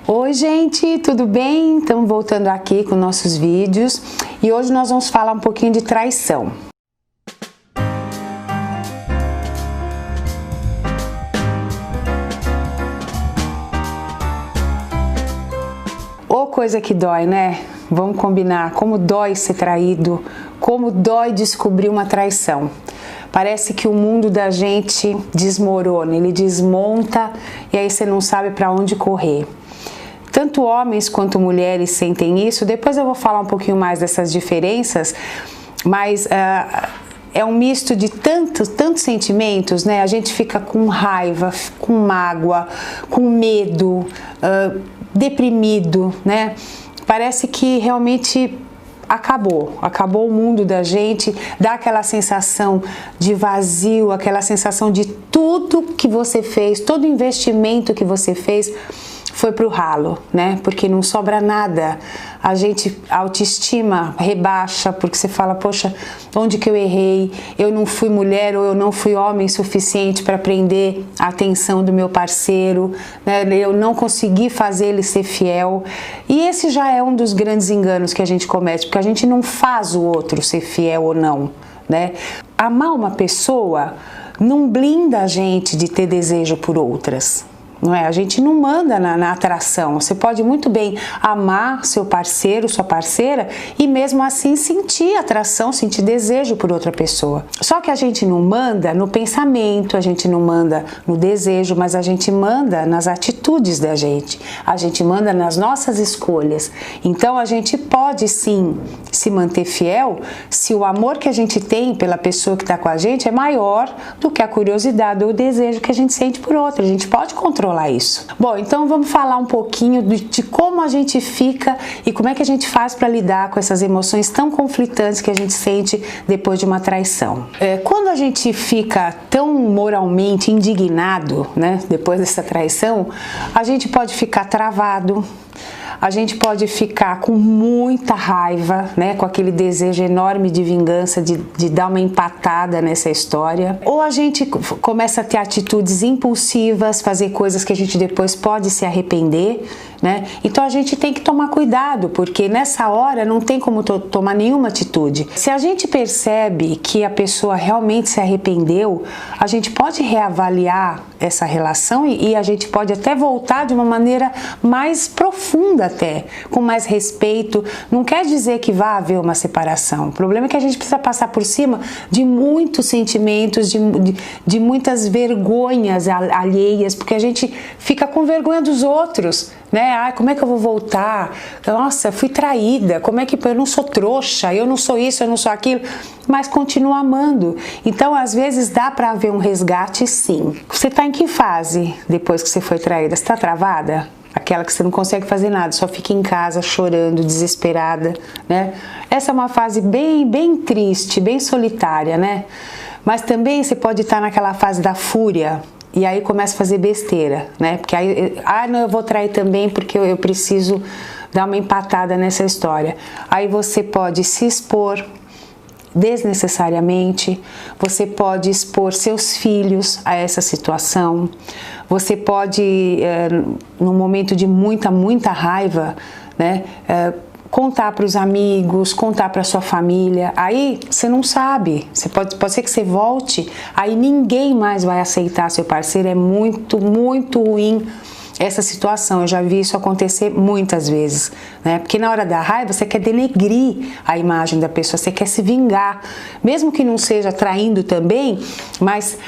Oi gente, tudo bem? Estamos voltando aqui com nossos vídeos e hoje nós vamos falar um pouquinho de traição. Ô coisa que dói, né? Vamos combinar, como dói ser traído, como dói descobrir uma traição. Parece que o mundo da gente desmorona, ele desmonta e aí você não sabe para onde correr. Tanto homens quanto mulheres sentem isso. Depois eu vou falar um pouquinho mais dessas diferenças, mas é um misto de tantos sentimentos, né? A gente fica com raiva, com mágoa, com medo, deprimido, né? Parece que realmente acabou o mundo da gente, dá aquela sensação de vazio, aquela sensação de tudo que você fez, todo investimento que você fez foi pro ralo, né? Porque não sobra nada. A autoestima rebaixa, porque você fala, poxa, onde que eu errei? Eu não fui mulher ou eu não fui homem suficiente para prender a atenção do meu parceiro, né? Eu não consegui fazer ele ser fiel. E esse já é um dos grandes enganos que a gente comete, porque a gente não faz o outro ser fiel ou não, né? Amar uma pessoa não blinda a gente de ter desejo por outras. Não é? A gente não manda na atração. Você pode muito bem amar seu parceiro, sua parceira e mesmo assim sentir atração, sentir desejo por outra pessoa. Só que a gente não manda no pensamento, a gente não manda no desejo, mas a gente manda nas atitudes da gente. A gente manda nas nossas escolhas. Então a gente pode sim se manter fiel se o amor que a gente tem pela pessoa que está com a gente é maior do que a curiosidade ou o desejo que a gente sente por outra. A gente pode controlar isso. Bom, então vamos falar um pouquinho de como a gente fica e como é que a gente faz para lidar com essas emoções tão conflitantes que a gente sente depois de uma traição. Quando a gente fica tão moralmente indignado, né, depois dessa traição, a gente pode ficar travado, a gente pode ficar com muita raiva, né, com aquele desejo enorme de vingança, de dar uma empatada nessa história. Ou a gente começa a ter atitudes impulsivas, fazer coisas que a gente depois pode se arrepender, né? Então a gente tem que tomar cuidado, porque nessa hora não tem como tomar nenhuma atitude. Se a gente percebe que a pessoa realmente se arrependeu, a gente pode reavaliar essa relação e a gente pode até voltar de uma maneira mais profunda até, com mais respeito. Não quer dizer que vá haver uma separação. O problema é que a gente precisa passar por cima de muitos sentimentos, de muitas vergonhas alheias, porque a gente fica com vergonha dos outros, né? Ai, como é que eu vou voltar? Nossa, fui traída. Como é que eu não sou trouxa? Eu não sou isso, eu não sou aquilo. Mas continua amando. Então, às vezes dá para haver um resgate, sim. Você está em que fase depois que você foi traída? Você está travada? Aquela que você não consegue fazer nada, só fica em casa chorando, desesperada, né? Essa é uma fase bem triste, bem solitária, né? Mas também você pode estar naquela fase da fúria e aí começa a fazer besteira, né? Porque aí, não, eu vou trair também porque eu preciso dar uma empatada nessa história. Aí você pode se expor desnecessariamente, você pode expor seus filhos a essa situação, você pode, num momento de muita raiva, né, contar para os amigos, contar para sua família. Aí você não sabe, pode ser que você volte, aí ninguém mais vai aceitar seu parceiro. É muito ruim essa situação. Eu já vi isso acontecer muitas vezes, né? Porque na hora da raiva você quer denegrir a imagem da pessoa, você quer se vingar, mesmo que não seja traindo também, mas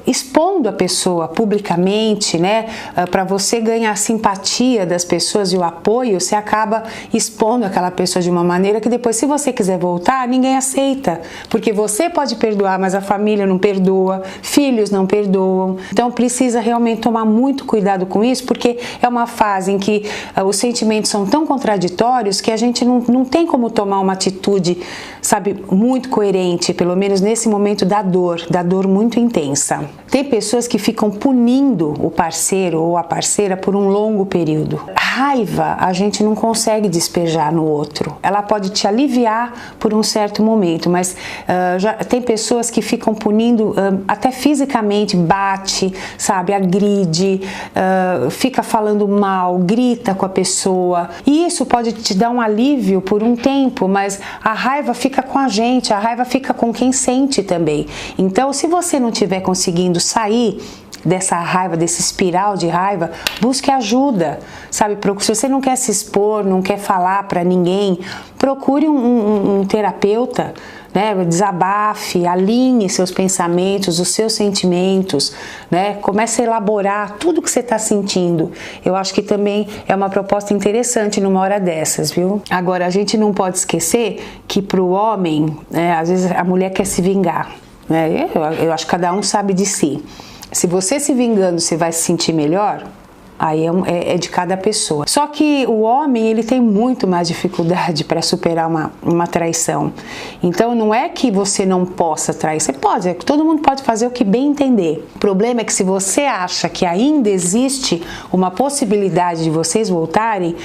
expondo a pessoa publicamente, né? Para você ganhar a simpatia das pessoas e o apoio, você acaba expondo aquela pessoa de uma maneira que depois, se você quiser voltar, ninguém aceita, porque você pode perdoar, mas a família não perdoa, filhos não perdoam. Então precisa realmente tomar muito cuidado com isso, porque é uma fase em que os sentimentos são tão contraditórios que a gente não tem como tomar uma atitude, sabe, muito coerente, pelo menos nesse momento da dor muito intensa. Tem pessoas que ficam punindo o parceiro ou a parceira por um longo período. raiva a gente não consegue despejar no outro. Ela pode te aliviar por um certo momento, mas já tem pessoas que ficam punindo até fisicamente, bate, sabe, agride, fica falando mal, grita com a pessoa. E isso pode te dar um alívio por um tempo, mas a raiva fica com a gente, a raiva fica com quem sente também. Então, se você não estiver conseguindo sair dessa raiva, desse espiral de raiva, busque ajuda, sabe? Se você não quer se expor, não quer falar para ninguém, procure um terapeuta, né? Desabafe, alinhe seus pensamentos, os seus sentimentos, né? Comece a elaborar tudo que você está sentindo. Eu acho que também é uma proposta interessante numa hora dessas, viu? Agora, a gente não pode esquecer que para o homem, né, às vezes a mulher quer se vingar, né? Eu acho que cada um sabe de si. Se você se vingando, você vai se sentir melhor, aí é de cada pessoa. Só que o homem, ele tem muito mais dificuldade para superar uma traição. Então, não é que você não possa trair, você pode, todo mundo pode fazer o que bem entender. O problema é que se você acha que ainda existe uma possibilidade de vocês voltarem,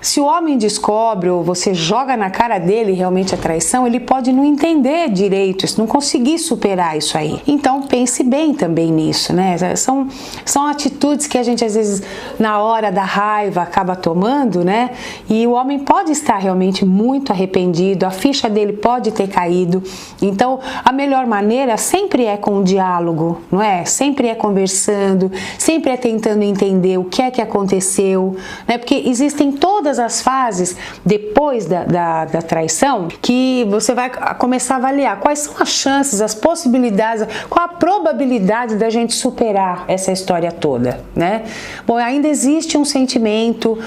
se o homem descobre ou você joga na cara dele realmente a traição, ele pode não entender direito, não conseguir superar isso aí. Então pense bem também nisso, né? São atitudes que a gente às vezes na hora da raiva acaba tomando, né? E o homem pode estar realmente muito arrependido, a ficha dele pode ter caído. Então a melhor maneira sempre é com o diálogo, não é? Sempre é conversando, sempre é tentando entender o que é que aconteceu, né? Porque existem todas as fases depois da traição que você vai começar a avaliar quais são as chances, as possibilidades, qual a probabilidade da gente superar essa história toda, né? Bom, ainda existe um sentimento,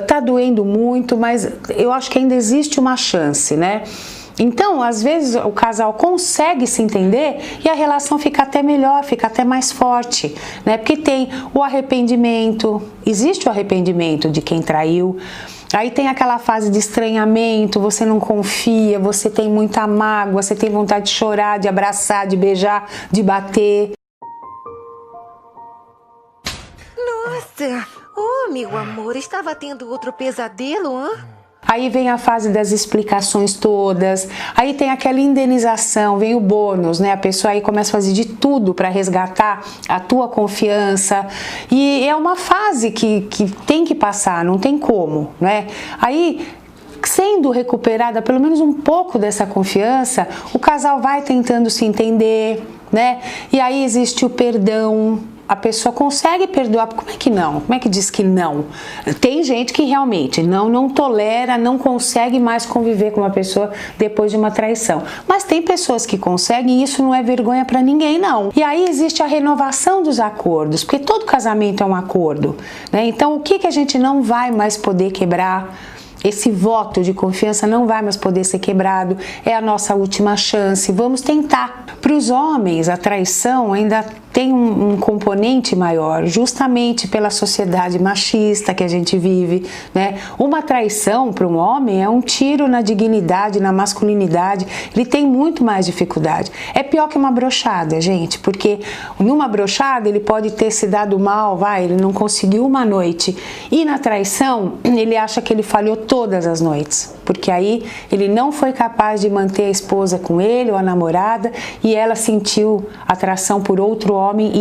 tá doendo muito, mas eu acho que ainda existe uma chance, né? Então, às vezes o casal consegue se entender e a relação fica até melhor, fica até mais forte, né? Porque tem o arrependimento, existe o arrependimento de quem traiu. Aí tem aquela fase de estranhamento, você não confia, você tem muita mágoa, você tem vontade de chorar, de abraçar, de beijar, de bater. Nossa! Oh, meu amor, estava tendo outro pesadelo, hã? Aí vem a fase das explicações todas, aí tem aquela indenização, vem o bônus, né? A pessoa aí começa a fazer de tudo para resgatar a tua confiança e é uma fase que tem que passar, não tem como, né? Aí, sendo recuperada pelo menos um pouco dessa confiança, o casal vai tentando se entender, né? E aí existe o perdão. A pessoa consegue perdoar, como é que não? Como é que diz que não? Tem gente que realmente não tolera, não consegue mais conviver com uma pessoa depois de uma traição. Mas tem pessoas que conseguem e isso não é vergonha para ninguém, não. E aí existe a renovação dos acordos, porque todo casamento é um acordo, né? Então o que a gente não vai mais poder quebrar? Esse voto de confiança não vai mais poder ser quebrado, é a nossa última chance, vamos tentar. Para os homens, a traição ainda tem um componente maior, justamente pela sociedade machista que a gente vive, né? Uma traição para um homem é um tiro na dignidade, na masculinidade, ele tem muito mais dificuldade. É pior que uma broxada, gente, porque numa broxada ele pode ter se dado mal, ele não conseguiu uma noite, e na traição ele acha que ele falhou todas as noites, porque aí ele não foi capaz de manter a esposa com ele ou a namorada e ela sentiu atração por outro homem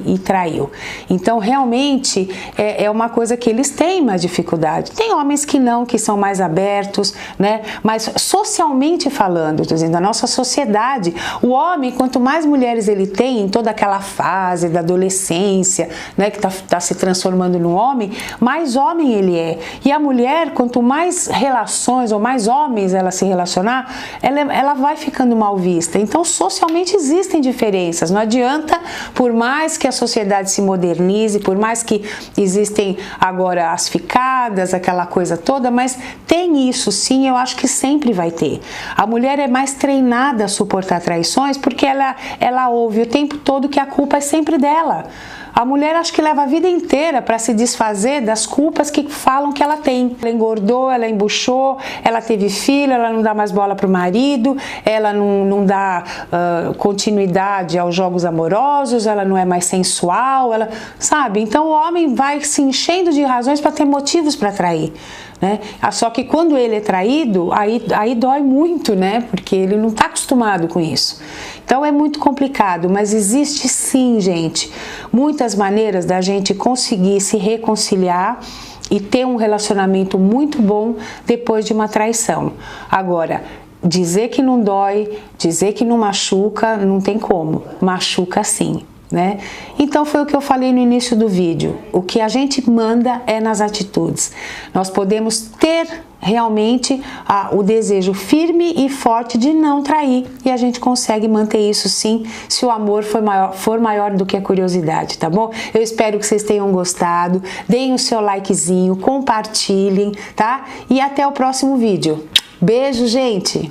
e traiu. Então realmente é uma coisa que eles têm mais dificuldade. Tem homens que não, que são mais abertos, né? Mas socialmente falando, estou dizendo, a nossa sociedade, o homem, quanto mais mulheres ele tem em toda aquela fase da adolescência, né, que tá se transformando num homem, mais homem ele é. E a mulher, quanto mais relações ou mais homens ela se relacionar, ela vai ficando mal vista. Então socialmente existem diferenças. Não adianta, por mais que a sociedade se modernize, por mais que existem agora as ficadas, aquela coisa toda, mas tem isso sim, eu acho que sempre vai ter. A mulher é mais treinada a suportar traições porque ela ouve o tempo todo que a culpa é sempre dela. A mulher acho que leva a vida inteira para se desfazer das culpas que falam que ela tem. Ela engordou, ela embuchou, ela teve filho, ela não dá mais bola para o marido, ela não dá continuidade aos jogos amorosos, ela não é mais sensual, ela, sabe? Então o homem vai se enchendo de razões para ter motivos para trair, né? Só que quando ele é traído, aí dói muito, né? Porque ele não está acostumado com isso. Então é muito complicado, mas existe sim, gente, muitas maneiras da gente conseguir se reconciliar e ter um relacionamento muito bom depois de uma traição. Agora, dizer que não dói, dizer que não machuca, não tem como. Machuca sim, né? Então foi o que eu falei no início do vídeo. O que a gente manda é nas atitudes. Nós podemos ter realmente o desejo firme e forte de não trair, e a gente consegue manter isso sim, se o amor for maior do que a curiosidade, tá bom? Eu espero que vocês tenham gostado, deem o seu likezinho, compartilhem, tá? E até o próximo vídeo. Beijo, gente!